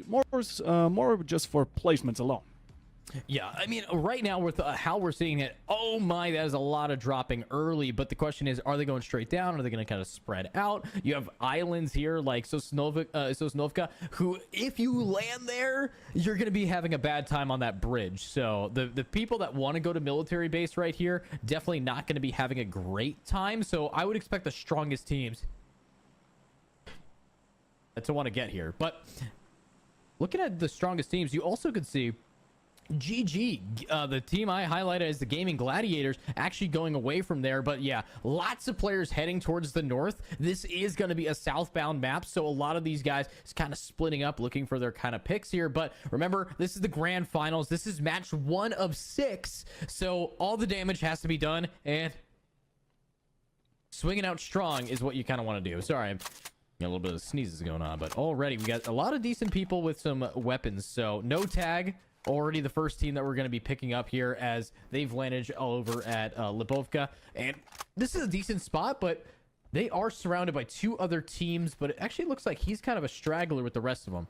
more just for placements alone. Yeah, I mean, right now with how we're seeing it, oh my, that is a lot of dropping early. But the question is, are they going straight down? Are they going to kind of spread out? You have islands here like Sosnovka, who, if you land there, you're going to be having a bad time on that bridge. So the people that want to go to military base right here, definitely not going to be having a great time. So I would expect the strongest teams to want to get here. But looking at the strongest teams, you also could see GG, the team I highlighted as the Gaming Gladiators, actually going away from there. But yeah, lots of players heading towards the north. This is going to be a southbound map, so a lot of these guys is kind of splitting up, looking for their kind of picks here. But remember, this is the grand finals. This is match 1 of 6, so all the damage has to be done, and swinging out strong is what you kind of want to do. Sorry, I'm a little bit of sneezes going on, but already we got a lot of decent people with some weapons. So no tag. Already the first team that we're going to be picking up here, as they've landed all over at Libovka. And this is a decent spot, but they are surrounded by 2 other teams. But it actually looks like he's kind of a straggler with the rest of them.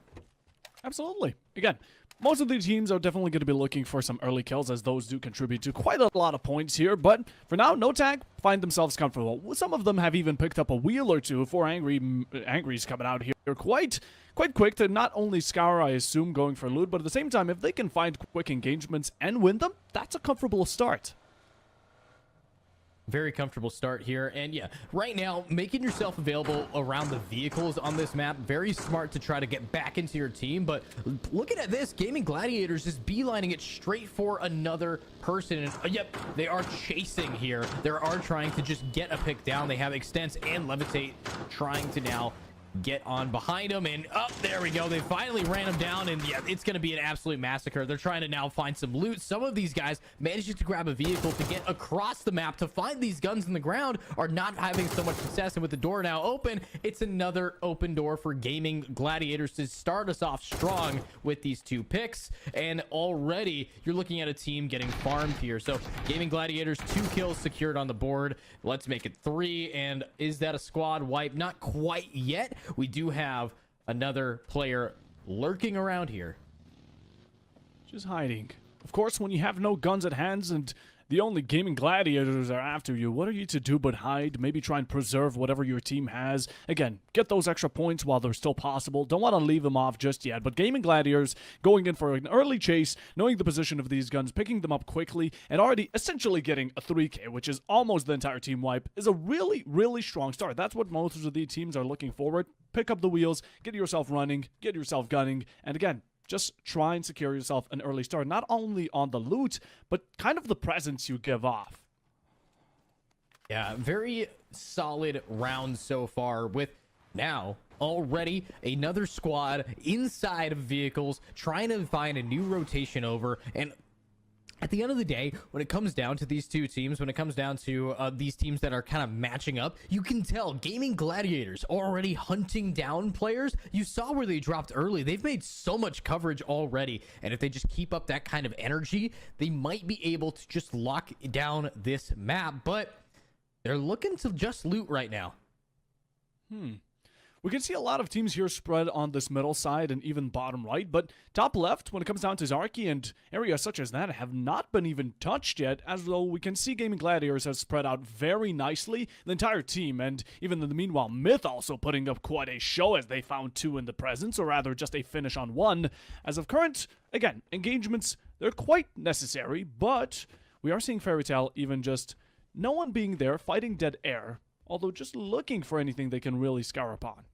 Absolutely. Again, most of the teams are definitely going to be looking for some early kills, as those do contribute to quite a lot of points here. But for now, no tag, find themselves comfortable. Some of them have even picked up a wheel or two. 4 Angry's coming out here quite quick to not only scour, I assume, going for loot, but at the same time, if they can find quick engagements and win them, that's a comfortable start. Very comfortable start here. And yeah, right now, making yourself available around the vehicles on this map, very smart to try to get back into your team. But looking at this, Gaming Gladiators just beelining it straight for another person. And yep, they are chasing here. They are trying to just get a pick down. They have Extense and Levitate trying to now get on behind him, and there we go. They finally ran him down, and yeah, it's going to be an absolute massacre. They're trying to now find some loot. Some of these guys managing to grab a vehicle to get across the map to find these guns in the ground are not having so much success, and with the door now open, it's another open door for Gaming Gladiators to start us off strong with these 2 picks. And already you're looking at a team getting farmed here. So Gaming Gladiators, 2 kills secured on the board. Let's make it 3. And is that a squad wipe? Not quite yet. We do have another player lurking around here. Just hiding. Of course, when you have no guns at hands and the only Gaming Gladiators are after you, what are you to do but hide? Maybe try and preserve whatever your team has. Again, get those extra points while they're still possible. Don't want to leave them off just yet. But Gaming Gladiators going in for an early chase, knowing the position of these guns, picking them up quickly, and already essentially getting a 3K, which is almost the entire team wipe, is a really, really strong start. That's what most of the teams are looking forward. Pick up the wheels, get yourself running, get yourself gunning, and again, just try and secure yourself an early start, not only on the loot, but kind of the presence you give off. Yeah, very solid round so far, with now already another squad inside of vehicles trying to find a new rotation over. And at the end of the day, when it comes down to these 2 teams, when it comes down to these teams that are kind of matching up, you can tell Gaming Gladiators already hunting down players. You saw where they dropped early. They've made so much coverage already. And if they just keep up that kind of energy, they might be able to just lock down this map. But they're looking to just loot right now. We can see a lot of teams here spread on this middle side and even bottom right, but top left, when it comes down to Zarki and areas such as that, have not been even touched yet, as though we can see Gaming Gladiators have spread out very nicely, the entire team, and even in the meanwhile, Myth also putting up quite a show as they found 2 in the presence, or rather just a finish on 1. As of current, again, engagements, they're quite necessary, but we are seeing Fairy Tale even just no one being there, fighting dead air, although just looking for anything they can really scour upon.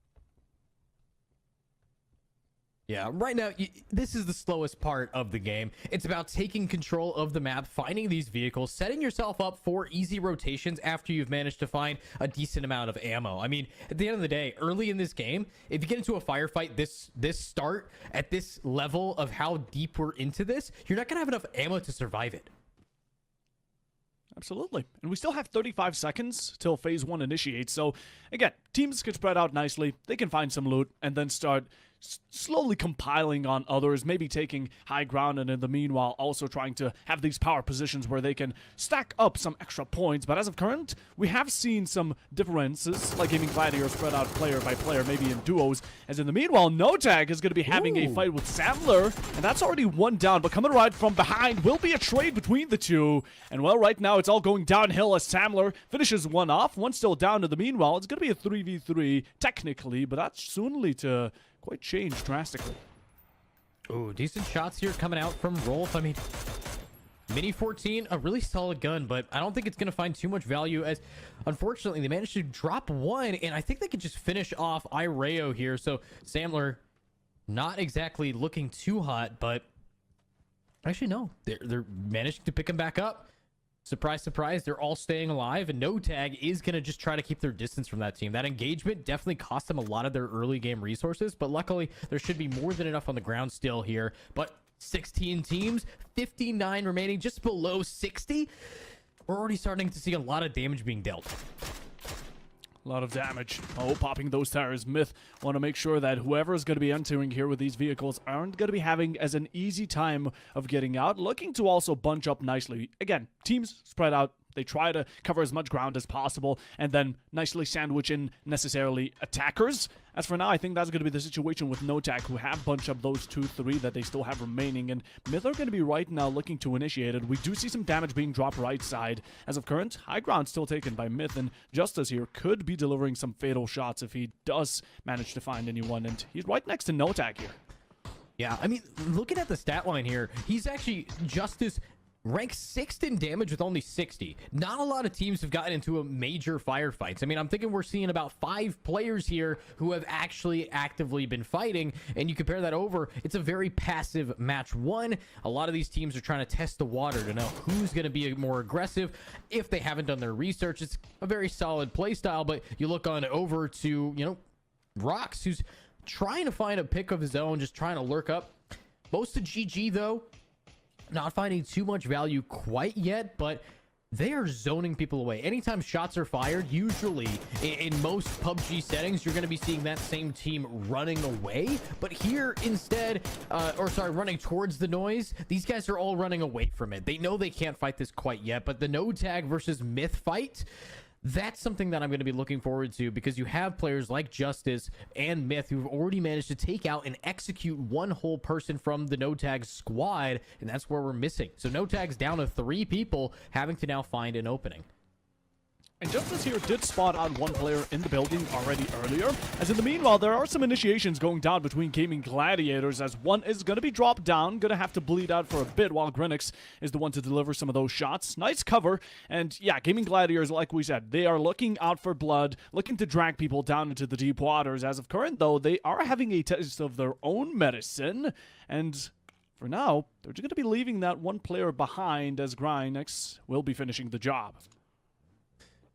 Yeah, right now, this is the slowest part of the game. It's about taking control of the map, finding these vehicles, setting yourself up for easy rotations after you've managed to find a decent amount of ammo. I mean, at the end of the day, early in this game, if you get into a firefight this start, at this level of how deep we're into this, you're not going to have enough ammo to survive it. Absolutely. And we still have 35 seconds till phase 1 initiates. So again, teams can spread out nicely. They can find some loot and then start slowly compiling on others, maybe taking high ground, and in the meanwhile also trying to have these power positions where they can stack up some extra points. But as of current, we have seen some differences, like Gaming Gladiator spread out player by player, maybe in duos, as in the meanwhile, NoTag is going to be having a fight with Samler, and that's already one down, but coming right from behind will be a trade between the two. And well, right now it's all going downhill as Samler finishes one off, one still down. In the meanwhile, it's going to be a 3v3 technically, but that's soon lead to quite change drastically. Ooh, decent shots here coming out from Rolf. I mean, Mini 14, a really solid gun, but I don't think it's going to find too much value, as unfortunately they managed to drop one, and I think they could just finish off Ireo here. So Samler not exactly looking too hot, but actually no, they're managing to pick him back up. Surprise, surprise, they're all staying alive, and NoTag is going to just try to keep their distance from that team. That engagement definitely cost them a lot of their early game resources, but luckily there should be more than enough on the ground still here. But 16 teams, 59 remaining, just below 60. We're already starting to see a lot of damage being dealt. A lot of damage. Oh, popping those tires. Myth want to make sure that whoever is going to be entering here with these vehicles aren't going to be having as an easy time of getting out. Looking to also bunch up nicely. Again, teams spread out. They try to cover as much ground as possible and then nicely sandwich in necessarily attackers. As for now, I think that's going to be the situation with NoTag, who have bunched up those 2-3 that they still have remaining. And Myth are going to be right now looking to initiate it. We do see some damage being dropped right side. As of current, high ground still taken by Myth, and Justice here could be delivering some fatal shots if he does manage to find anyone. And he's right next to NoTag here. Yeah, I mean, looking at the stat line here, he's actually Justice ranked 6th in damage with only 60. Not a lot of teams have gotten into a major firefights. I mean, I'm thinking we're seeing about 5 players here who have actually actively been fighting, and you compare that over, it's a very passive match one. A lot of these teams are trying to test the water to know who's going to be more aggressive if they haven't done their research. It's a very solid play style, but you look on over to, you know, Rox, who's trying to find a pick of his own, just trying to lurk up. Most of GG, though, not finding too much value quite yet, but they are zoning people away. Anytime shots are fired, usually in most PUBG settings, you're going to be seeing that same team running away. But here instead, running towards the noise, these guys are all running away from it. They know they can't fight this quite yet, but the NoTag versus Myth fight, that's something that I'm going to be looking forward to, because you have players like Justice and Myth who've already managed to take out and execute one whole person from the NoTag squad, and that's where we're missing. So NoTag's down to 3 people, having to now find an opening. And Justice here did spot out one player in the building already earlier, as in the meanwhile, there are some initiations going down between Gaming Gladiators, as one is going to be dropped down, going to have to bleed out for a bit, while Grinix is the one to deliver some of those shots. Nice cover, and yeah, Gaming Gladiators, like we said, they are looking out for blood, looking to drag people down into the deep waters. As of current, though, they are having a taste of their own medicine, and for now, they're just going to be leaving that one player behind, as Grinix will be finishing the job.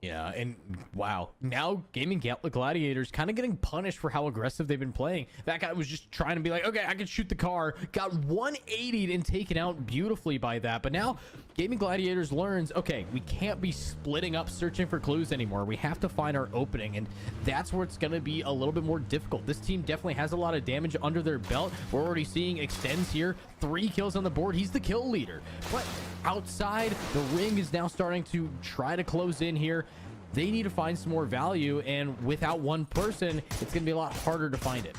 Yeah, and wow, now Gaming Gladiators kind of getting punished for how aggressive they've been playing. That guy was just trying to be like, okay, I can shoot the car, got 180'd and taken out beautifully by that. But now Gaming Gladiators learns, okay, we can't be splitting up searching for clues anymore. We have to find our opening, and that's where it's going to be a little bit more difficult. This team definitely has a lot of damage under their belt. We're already seeing Extends here, 3 kills on the board. He's the kill leader. But outside, the ring is now starting to try to close in here. They need to find some more value, and without one person, it's going to be a lot harder to find it.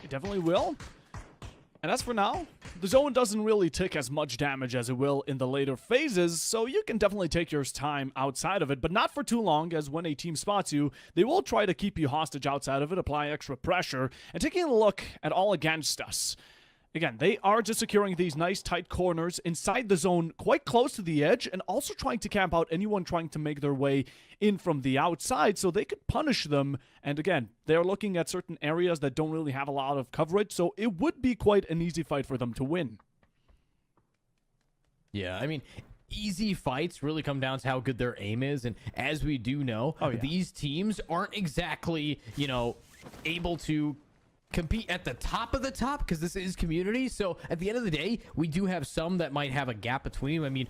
It definitely will. And as for now, the zone doesn't really take as much damage as it will in the later phases, so you can definitely take your time outside of it, but not for too long, as when a team spots you, they will try to keep you hostage outside of it, apply extra pressure, and taking a look at all against us. Again, they are just securing these nice tight corners inside the zone quite close to the edge, and also trying to camp out anyone trying to make their way in from the outside so they could punish them. And again, they're looking at certain areas that don't really have a lot of coverage, so it would be quite an easy fight for them to win. Yeah, I mean, easy fights really come down to how good their aim is, and as we do know, these teams aren't exactly, you know, able to compete at the top of the top, because this is community. So at the end of the day, we do have some that might have a gap between them. I mean,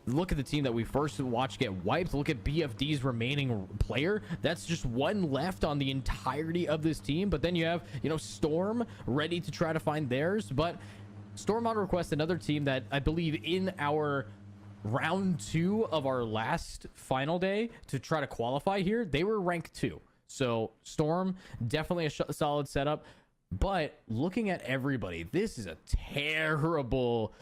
look at the team that we first watched get wiped. Look at BFD's remaining player. That's just one left on the entirety of this team. But then you have, you know, Storm ready to try to find theirs. But Storm on request, another team that I believe in our round 2 of our last final day to try to qualify here, they were ranked 2. So Storm, definitely a solid setup. But looking at everybody, this is a terrible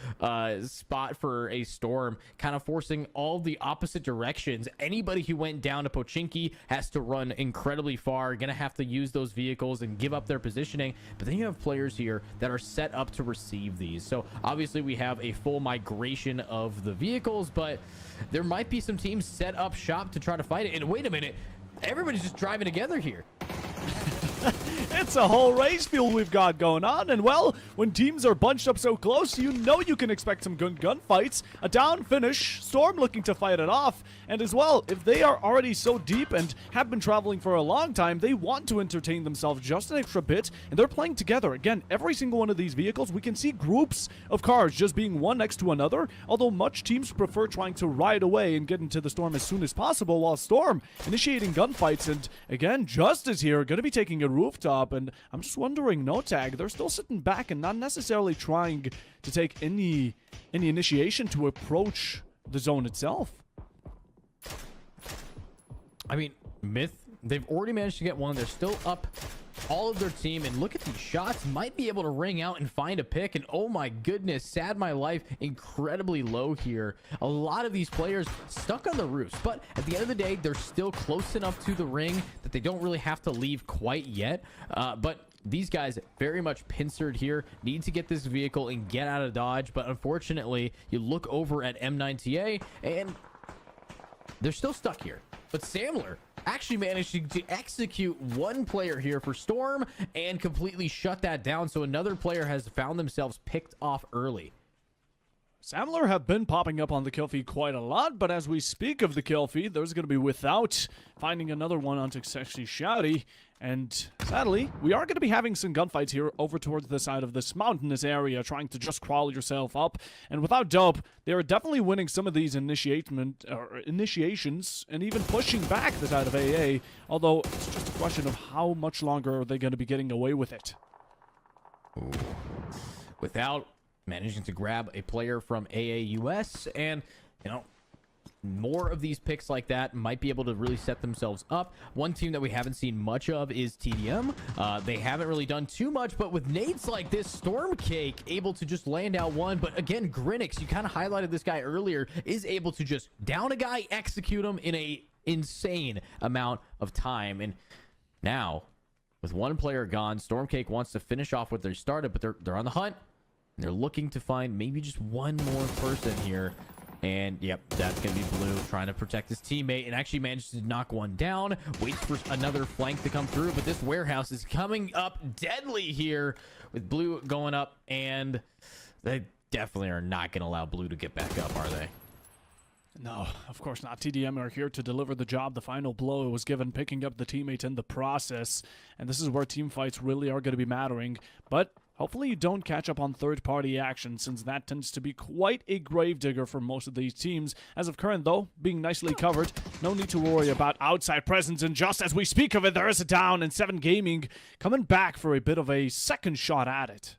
spot for a Storm, kind of forcing all the opposite directions. Anybody who went down to Pochinki has to run incredibly far, gonna have to use those vehicles and give up their positioning. But then you have players here that are set up to receive these. So obviously we have a full migration of the vehicles, but there might be some teams set up shop to try to fight it. And wait a minute, everybody's just driving together here. It's a whole race field we've got going on, and well, when teams are bunched up so close, you know you can expect some good gunfights. A down finish, Storm looking to fight it off, and as well, if they are already so deep and have been traveling for a long time, they want to entertain themselves just an extra bit, and they're playing together. Again, every single one of these vehicles, we can see groups of cars just being one next to another, although much teams prefer trying to ride away and get into the Storm as soon as possible, while Storm initiating gunfights, and again, Justice here, going to be taking a rooftop. And I'm just wondering, no tag, they're still sitting back and not necessarily trying to take any initiation to approach the zone itself. I mean, Myth, they've already managed to get one. They're still up all of their team, and look at these shots. Might be able to ring out and find a pick, and oh my goodness, sad my life, incredibly low here. A lot of these players stuck on the roofs, but at the end of the day, they're still close enough to the ring that they don't really have to leave quite yet. But these guys very much pincered here, need to get this vehicle and get out of Dodge. But unfortunately, you look over at M9TA and they're still stuck here. But Samler actually managed to execute one player here for Storm and completely shut that down. So another player has found themselves picked off early. Samler have been popping up on the kill feed quite a lot, but as we speak of the kill feed, there's going to be without finding another one onto Sexy Shouty. And sadly, we are going to be having some gunfights here over towards the side of this mountainous area, trying to just crawl yourself up. And without Dope, they are definitely winning some of these initiations and even pushing back the side of AA, although it's just a question of how much longer are they going to be getting away with it. Ooh. Without managing to grab a player from AAUS, and you know, more of these picks like that might be able to really set themselves up. One team that we haven't seen much of is TDM. They haven't really done too much, but with nades like this, Stormcake able to just land out one. But again, Grinix, you kind of highlighted this guy earlier, is able to just down a guy, execute him in a insane amount of time. And now, with one player gone, Stormcake wants to finish off what they started, but they're on the hunt. They're looking to find maybe just one more person here. And yep, that's going to be Blue trying to protect his teammate and actually manages to knock one down. Waits for another flank to come through, but this warehouse is coming up deadly here with Blue going up, and they definitely are not going to allow Blue to get back up, are they? No, of course not. TDM are here to deliver the job. The final blow was given, picking up the teammate in the process. And this is where team fights really are going to be mattering. But hopefully you don't catch up on third-party action, since that tends to be quite a gravedigger for most of these teams. As of current, though, being nicely covered, no need to worry about outside presence. And just as we speak of it, there is a down, and 7 Gaming coming back for a bit of a second shot at it.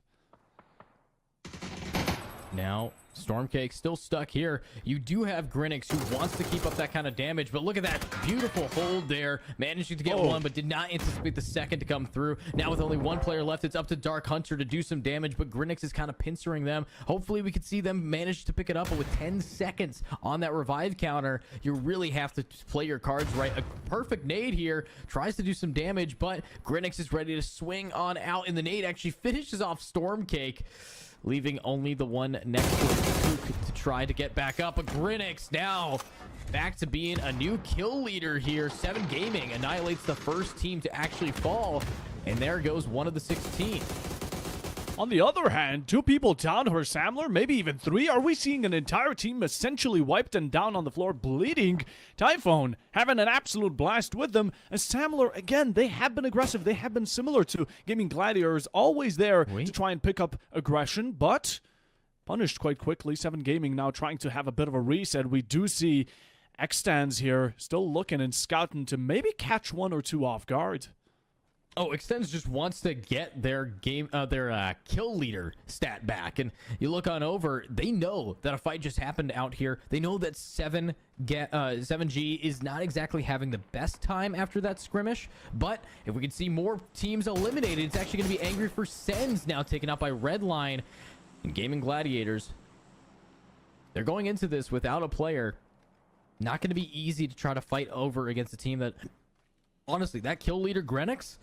Now, Stormcake still stuck here. You do have Grinix, who wants to keep up that kind of damage, but look at that beautiful hold there. Managing to get one, but did not anticipate the second to come through. Now with only one player left, it's up to Dark Hunter to do some damage, but Grinix is kind of pincering them. Hopefully we could see them manage to pick it up, but with 10 seconds on that revive counter, you really have to play your cards right. A perfect nade here, tries to do some damage, but Grinix is ready to swing on out, and the nade actually finishes off Stormcake, leaving only the one next to Luke to try to get back up. But Grinix now back to being a new kill leader here. 7 Gaming annihilates the first team to actually fall, and there goes one of the 16. On the other hand, 2 people down for Samler, maybe even 3. Are we seeing an entire team essentially wiped and down on the floor bleeding? Typhoon having an absolute blast with them. And Samler, again, they have been aggressive. They have been similar to Gaming Gladiators, always there to try and pick up aggression. But punished quite quickly. 7 Gaming now trying to have a bit of a reset. We do see Xtans here still looking and scouting to maybe catch 1 or 2 off guard. Oh, Extends just wants to get their kill leader stat back. And you look on over, they know that a fight just happened out here. They know that 7G is not exactly having the best time after that skirmish. But if we can see more teams eliminated, it's actually going to be angry for Sens now taken out by Redline and Gaming Gladiators. They're going into this without a player. Not going to be easy to try to fight over against a team that, honestly, that kill leader Grenix,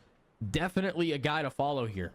definitely a guy to follow here.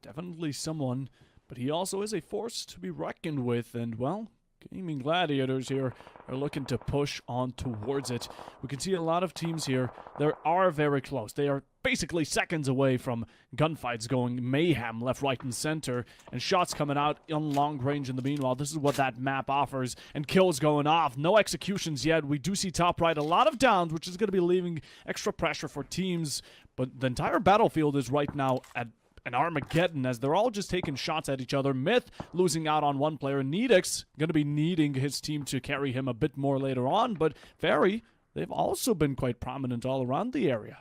Definitely someone, but he also is a force to be reckoned with. And, well, Gaming Gladiators here are looking to push on towards it. We can see a lot of teams here. They are very close. They are basically seconds away from gunfights going mayhem left, right, and center, and shots coming out on long range in the meanwhile. This is what that map offers, and kills going off. No executions yet. We do see top right a lot of downs, which is going to be leaving extra pressure for teams, but the entire battlefield is right now at an Armageddon as they're all just taking shots at each other. Myth losing out on one player. Needix going to be needing his team to carry him a bit more later on, but Fairy, they've also been quite prominent all around the area.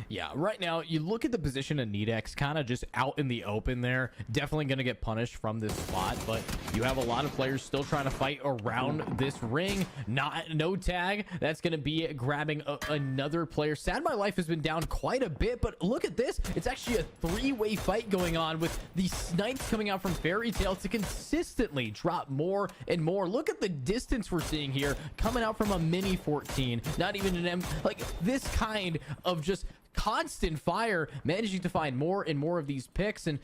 Yeah, right now, you look at the position of Nedex, kind of just out in the open there. Definitely going to get punished from this spot, but you have a lot of players still trying to fight around this ring. No tag. That's going to be grabbing another player. Sad My Life has been down quite a bit, but look at this. It's actually a 3-way fight going on with the snipes coming out from Fairy Tail to consistently drop more and more. Look at the distance we're seeing here coming out from a mini 14. Not even an M. Like, this kind of just constant fire, managing to find more and more of these picks. And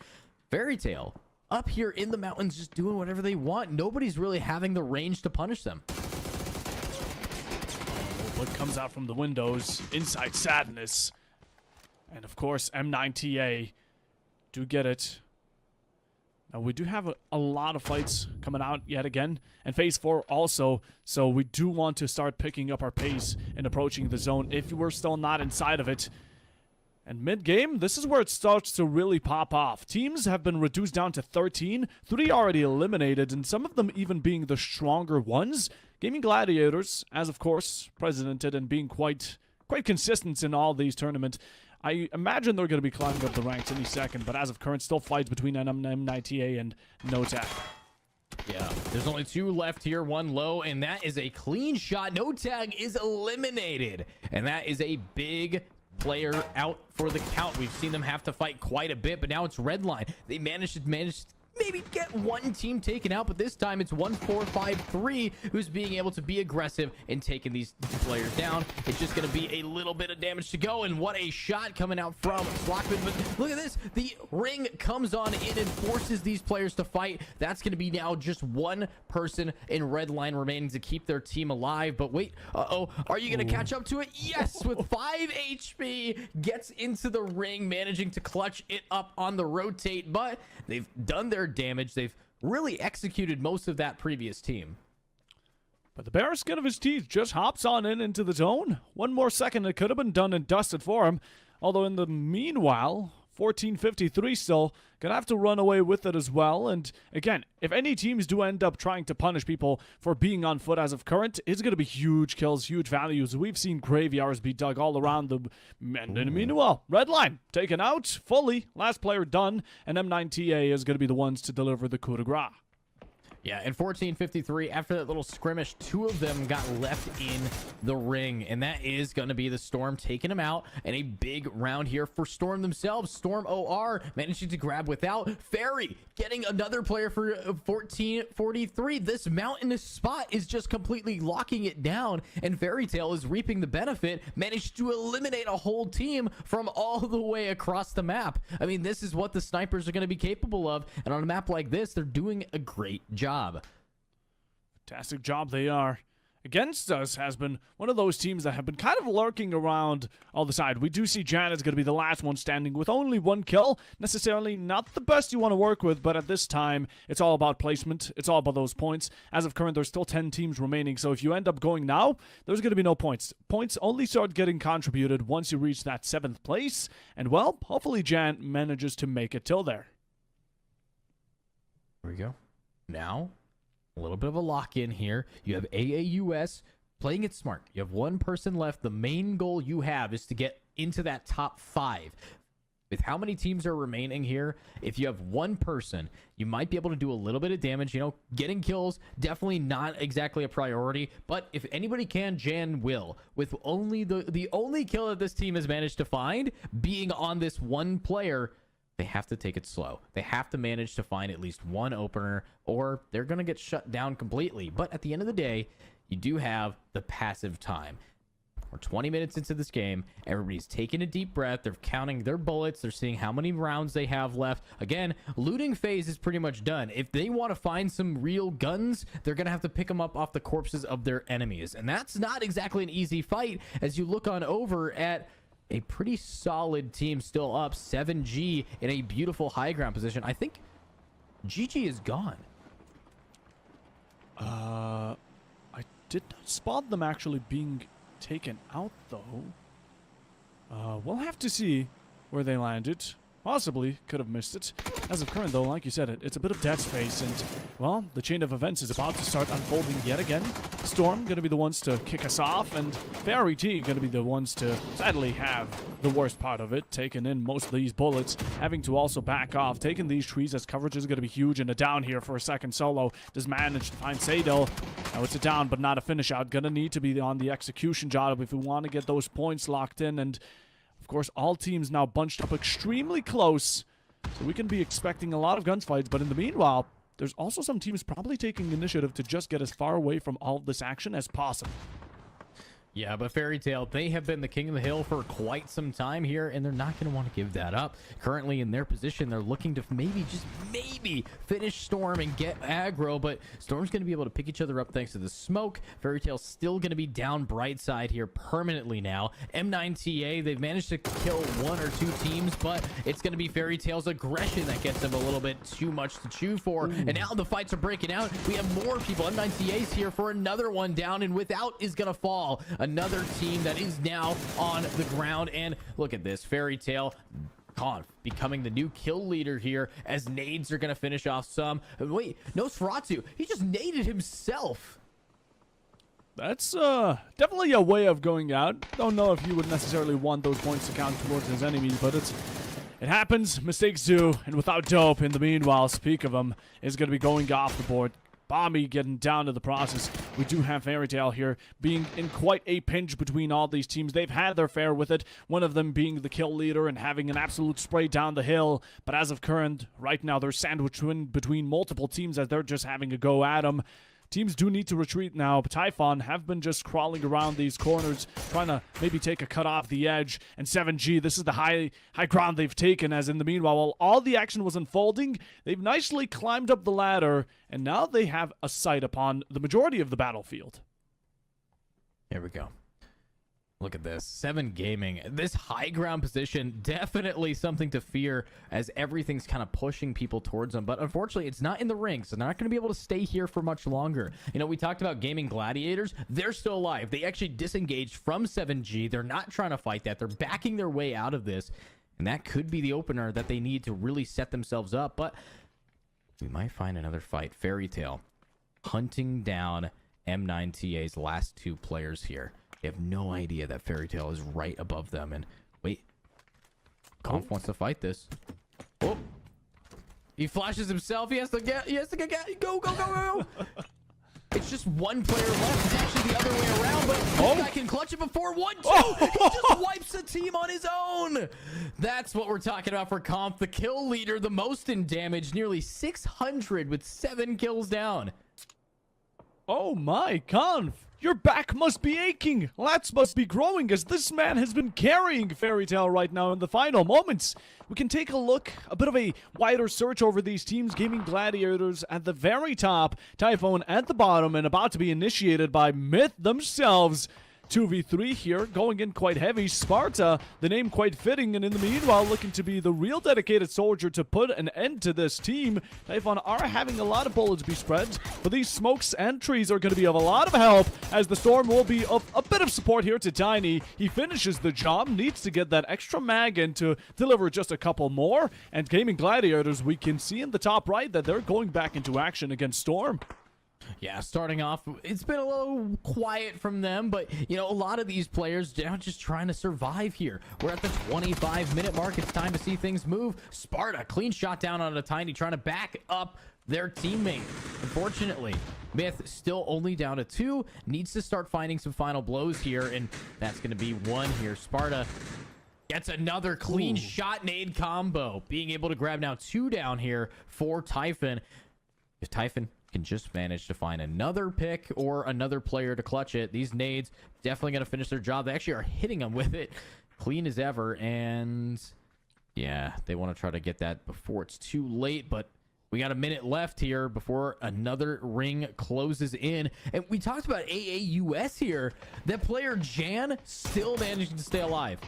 Fairy Tail up here in the mountains just doing whatever they want. Nobody's really having the range to punish them. What comes out from the windows, Inside Sadness, and of course M9TA do get it. Now we do have a lot of fights coming out yet again, and phase 4 also, so we do want to start picking up our pace and approaching the zone if we're still not inside of it. And mid-game, this is where it starts to really pop off. Teams have been reduced down to 13, 3 already eliminated, and some of them even being the stronger ones. Gaming Gladiators, as of course, presidented and being quite consistent in all these tournaments. I imagine they're going to be climbing up the ranks any second, but as of current, still fights between M9TA and No Tag. Yeah, there's only 2 left here, 1 low, and that is a clean shot. No Tag is eliminated, and that is a big player out for the count. We've seen them have to fight quite a bit, but now it's Redline. They managed to maybe get one team taken out, but this time it's 1-4-5-3 who's being able to be aggressive and taking these players down. It's just going to be a little bit of damage to go, and what a shot coming out from Slockman. But look at this, the ring comes on in and forces these players to fight. That's going to be now just one person in Redline remaining to keep their team alive. But wait, are you going to catch up to it? Yes, with 5 HP, gets into the ring, managing to clutch it up on the rotate, but they've done their damage. They've really executed most of that previous team. But the bare skin of his teeth just hops on into the zone. One more second, it could have been done and dusted for him. Although in the meanwhile, 1453 still gonna have to run away with it as well. And again, if any teams do end up trying to punish people for being on foot as of current, it's gonna be huge kills, huge values. We've seen graveyards be dug all around the and in the meanwhile, Redline taken out fully, last player done, and M9TA is gonna be the ones to deliver the coup de grace. Yeah, and 1453, after that little skirmish, 2 of them got left in the ring, and that is going to be the Storm taking them out, and a big round here for Storm themselves. Storm OR managing to grab without. Fairy getting another player for 1443. This mountainous spot is just completely locking it down, and Fairy Tail is reaping the benefit, managed to eliminate a whole team from all the way across the map. I mean, this is what the snipers are going to be capable of, and on a map like this, they're doing a great job. Fantastic job they are. Against us has been one of those teams that have been kind of lurking around all the side. We do see Jan is going to be the last one standing with only 1 kill. Necessarily not the best you want to work with, but at this time, it's all about placement. It's all about those points. As of current, there's still 10 teams remaining, so if you end up going now, there's going to be no points. Points only start getting contributed once you reach that 7th place, and well, hopefully Jan manages to make it till there. Here we go. Now, a little bit of a lock-in here. You have AAUS playing it smart. You have one person left. The main goal you have is to get into that top 5. With how many teams are remaining here, if you have one person, you might be able to do a little bit of damage. You know, getting kills, definitely not exactly a priority. But if anybody can, Jan will. With only the only kill that this team has managed to find being on this one player, they have to take it slow. They have to manage to find at least one opener, or they're going to get shut down completely. But at the end of the day, you do have the passive time. We're 20 minutes into this game. Everybody's taking a deep breath. They're counting their bullets. They're seeing how many rounds they have left. Again, looting phase is pretty much done. If they want to find some real guns, they're going to have to pick them up off the corpses of their enemies. And that's not exactly an easy fight as you look on over at a pretty solid team still up. 7G in a beautiful high ground position. I think GG is gone. I did not spot them actually being taken out, though. We'll have to see where they landed. Possibly could have missed it. As of current, though, like you said, it's a bit of dead space, and, well, the chain of events is about to start unfolding yet again. Storm going to be the ones to kick us off, and Fairy T going to be the ones to sadly have the worst part of it, taking in most of these bullets, having to also back off, taking these trees as coverage is going to be huge, and a down here for a second. Solo does manage to find Sadel. Now it's a down, but not a finish out. Going to need to be on the execution job if we want to get those points locked in, and of course, all teams now bunched up extremely close, so we can be expecting a lot of gunfights. But in the meanwhile, there's also some teams probably taking initiative to just get as far away from all of this action as possible. Yeah, but Fairy Tail, they have been the king of the hill for quite some time here, and they're not going to want to give that up. Currently in their position, they're looking to maybe, just maybe, finish Storm and get aggro, but Storm's going to be able to pick each other up thanks to the smoke. Fairy Tail's still going to be down bright side here permanently now. M9TA, they've managed to kill 1 or 2 teams, but it's going to be Fairy Tail's aggression that gets them a little bit too much to chew for. And now the fights are breaking out. We have more people. M9TA's here for another one down, and Without is going to fall. Another team that is now on the ground, and look at this, Fairy Tail Conf becoming the new kill leader here as nades are going to finish off some. Wait, Nosferatu, he just naded himself. That's definitely a way of going out. Don't know if you would necessarily want those points to count towards his enemies, but it happens, mistakes do, and Without Dope, in the meanwhile, speak of him, is going to be going off the board. Bomby getting down to the process. We do have Fairy Tail here being in quite a pinch between all these teams. They've had their fare with it, one of them being the kill leader and having an absolute spray down the hill. But as of current, right now, they're sandwiched between multiple teams as they're just having a go at them. Teams do need to retreat now, but Typhon have been just crawling around these corners, trying to maybe take a cut off the edge. And 7G, this is the high ground they've taken, as in the meanwhile, while all the action was unfolding, they've nicely climbed up the ladder, and now they have a sight upon the majority of the battlefield. Here we go. Look at this. 7 Gaming. This high ground position, definitely something to fear as everything's kind of pushing people towards them. But unfortunately, it's not in the ring, so they're not going to be able to stay here for much longer. You know, we talked about Gaming Gladiators. They're still alive. They actually disengaged from 7G. They're not trying to fight that. They're backing their way out of this. And that could be the opener that they need to really set themselves up. But we might find another fight. Fairy Tail hunting down M9TA's last 2 players here. They have no idea that Fairy Tail is right above them. And wait, Conf wants to fight this. Oh, he flashes himself. He has to get. Go. It's just one player left. It's actually the other way around, but this guy can clutch it before 1-2. He just wipes the team on his own. That's what we're talking about for Conf. The kill leader, the most in damage, nearly 600 with 7 kills down. Oh my, Conf! Your back must be aching. Lats must be growing as this man has been carrying Fairy Tail right now in the final moments. We can take a look, a bit of a wider search over these teams. Gaming Gladiators at the very top, Typhoon at the bottom, and about to be initiated by Myth themselves. 2v3 here, going in quite heavy. Sparta, the name quite fitting, and in the meanwhile looking to be the real dedicated soldier to put an end to this team. Typhon are having a lot of bullets be spread, but these smokes and trees are going to be of a lot of help, as the Storm will be of a bit of support here to Tiny. He finishes the job, needs to get that extra mag in to deliver just a couple more, and Gaming Gladiators, we can see in the top right that they're going back into action against Storm. Yeah, starting off, it's been a little quiet from them, but, you know, a lot of these players, they're just trying to survive here. We're at the 25-minute mark. It's time to see things move. Sparta, clean shot down on a Tiny, trying to back up their teammate. Unfortunately, Myth still only down to 2, needs to start finding some final blows here, and that's going to be 1 here. Sparta gets another clean shot nade combo, being able to grab now 2 down here for Typhon. If Typhon can just manage to find another pick or another player to clutch it, these nades definitely going to finish their job. They actually are hitting them with it clean as ever, and yeah, they want to try to get that before it's too late, but we got a minute left here before another ring closes in. And we talked about AAUS here. That player Jan still managing to stay alive.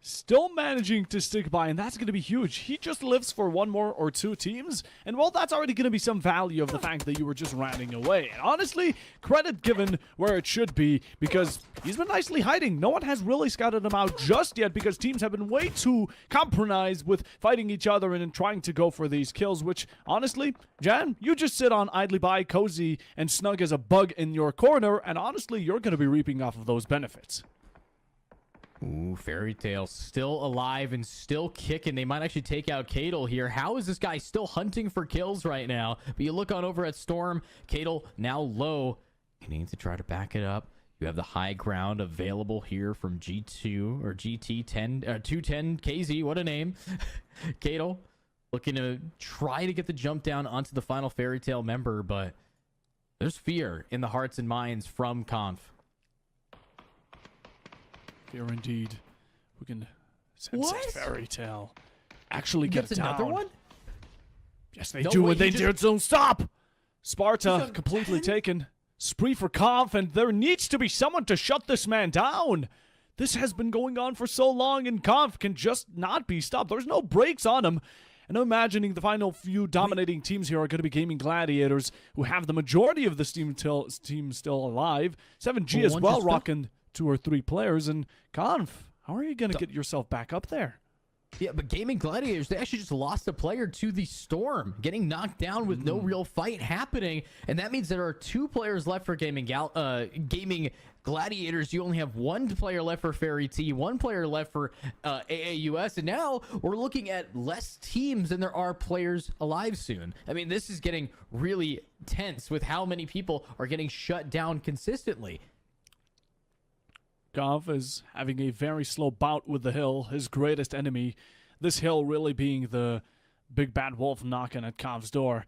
Still managing to stick by, and that's going to be huge. He just lives for 1 more or 2 teams, and well, that's already going to be some value of the fact that you were just running away. And honestly, credit given where it should be, because he's been nicely hiding. No one has really scouted him out just yet, because teams have been way too compromised with fighting each other and trying to go for these kills, which, honestly, Jan, you just sit on idly by, cozy, and snug as a bug in your corner, and honestly, you're going to be reaping off of those benefits. Ooh, Fairy Tale still alive and still kicking. They might actually take out Kadel here. How is this guy still hunting for kills right now? But you look on over at Storm. Kadel now low. You need to try to back it up. You have the high ground available here from G2 or GT10, 210 KZ. What a name. Kadel looking to try to get the jump down onto the final Fairy Tale member, but there's fear in the hearts and minds from Conf. Fear indeed. We can sense What? it. Fairy Tale actually get it down. Another one? Yes, they No do, way, and they he just- don't stop. Sparta He's on completely 10? taken. Spree for Conf, and there needs to be someone to shut this man down. This has been going on for so long, and Conf can just not be stopped. There's no brakes on him. And I'm imagining the final few dominating teams here are going to be Gaming Gladiators, who have the majority of this team still alive. 7G as one well, just rocking 2 or 3 players. And Conf, how are you going to get yourself back up there? Yeah, but Gaming Gladiators, they actually just lost a player to the Storm, getting knocked down with no real fight happening. And that means there are 2 players left for Gaming Gladiators. You only have 1 player left for Fairy T, 1 player left for AAUS. And now we're looking at less teams than there are players alive soon. I mean, this is getting really tense with how many people are getting shut down consistently. Conf is having a very slow bout with the hill, his greatest enemy. This hill really being the big bad wolf knocking at Conf's door.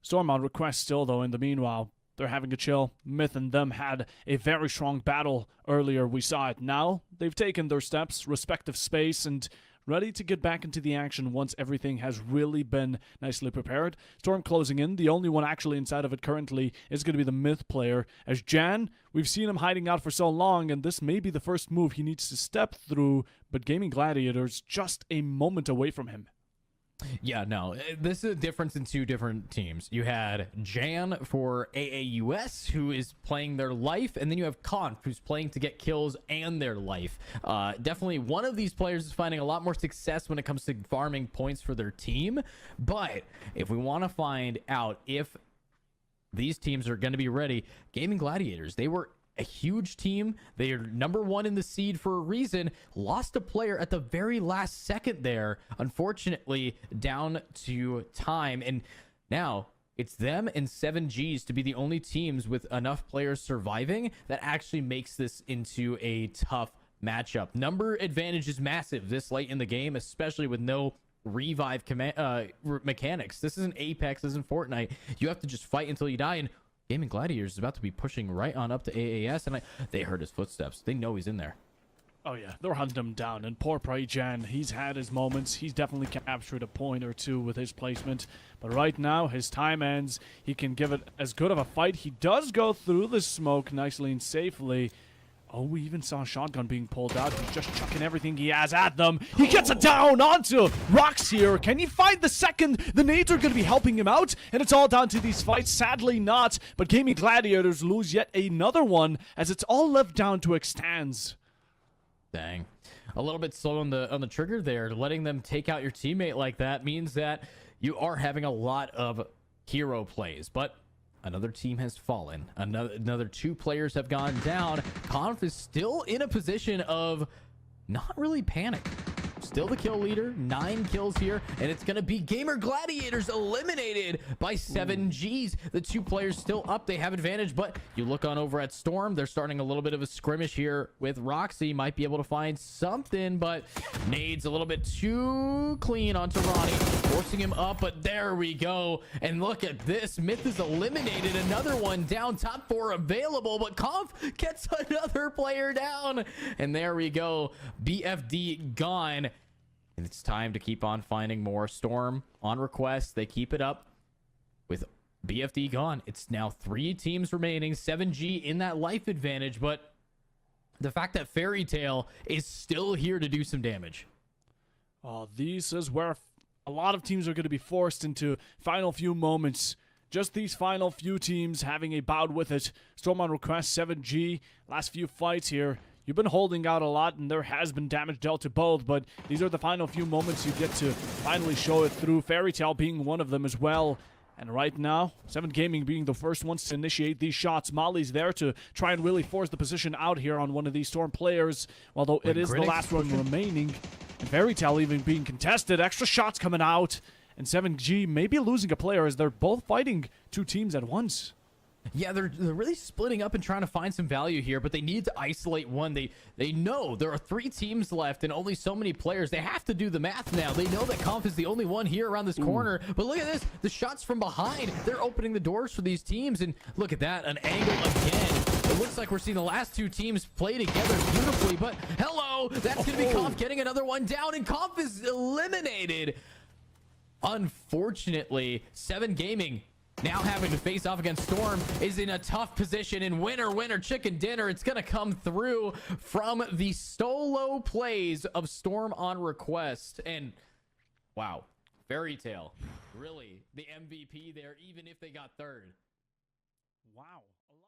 Storm on request still, though, in the meanwhile. They're having a chill. Myth and them had a very strong battle earlier. We saw it. Now, they've taken their steps, respective space, and ready to get back into the action once everything has really been nicely prepared. Storm closing in. The only one actually inside of it currently is going to be the Myth player. As Jan, we've seen him hiding out for so long, and this may be the first move he needs to step through, but Gaming Gladiators just a moment away from him. Yeah, no, this is a difference in 2 different teams. You had Jan for AAUS, who is playing their life, and then you have Conf, who's playing to get kills and their life. Definitely one of these players is finding a lot more success when it comes to farming points for their team. But if we want to find out if these teams are going to be ready, Gaming Gladiators, they were a huge team. They are number 1 in the seed for a reason. Lost a player at the very last second there, unfortunately, down to time. And now it's them and 7Gs to be the only teams with enough players surviving that actually makes this into a tough matchup. Number advantage is massive this late in the game, especially with no revive mechanics. This isn't Apex, this isn't Fortnite. You have to just fight until you die. And Gaming Gladiators is about to be pushing right on up to AAS, and they heard his footsteps. They know he's in there. Oh yeah, they're hunting him down, and poor Jan, he's had his moments. He's definitely captured a point or 2 with his placement, but right now his time ends. He can give it as good of a fight. He does go through the smoke nicely and safely, Oh, we even saw a shotgun being pulled out. He's just chucking everything he has at them. He gets it down onto Rocks here. Can he find the second? The nades are going to be helping him out, and it's all down to these fights. Sadly not, but Gaming Gladiators lose yet another one as it's all left down to extends. Dang. A little bit slow on the trigger there. Letting them take out your teammate like that means that you are having a lot of hero plays, but another team has fallen. Another 2 players have gone down. Conf is still in a position of not really panic. Still the kill leader, 9 kills here, and it's gonna be Gamer Gladiators eliminated by 7Gs. The 2 players still up, they have advantage, but you look on over at Storm, they're starting a little bit of a skirmish here with Roxy. Might be able to find something, but nades a little bit too clean onto Ronnie, forcing him up, but there we go. And look at this, Myth is eliminated, another one down, top 4 available, but Conf gets another player down, and there we go, BFD gone. And it's time to keep on finding more. Storm on request. They keep it up with BFD gone. It's now 3 teams remaining. 7G in that life advantage. But the fact that Fairy Tale is still here to do some damage. Oh, this is where a lot of teams are going to be forced into final few moments. Just these final few teams having a bout with it. Storm on request, 7G. Last few fights here. You've been holding out a lot, and there has been damage dealt to both, but these are the final few moments you get to finally show it through. Fairy Tale being one of them as well. And right now, 7 Gaming being the first ones to initiate these shots. Molly's there to try and really force the position out here on one of these Storm players, although it is the last one remaining. And Fairy Tale even being contested. Extra shots coming out. And 7G may be losing a player as they're both fighting 2 teams at once. Yeah, they're really splitting up and trying to find some value here, but they need to isolate one. They know there are 3 teams left and only so many players. They have to do the math now. They know that Conf is the only one here around this corner, but look at this. The shots from behind, they're opening the doors for these teams, and look at that, an angle again. It looks like we're seeing the last 2 teams play together beautifully, but hello, that's going to be Conf getting another one down, and Conf is eliminated. Unfortunately, 7 Gaming now having to face off against Storm is in a tough position, and winner chicken dinner. It's gonna come through from the solo plays of Storm on request. And wow, Fairy Tale really the MVP there, even if they got 3rd. Wow.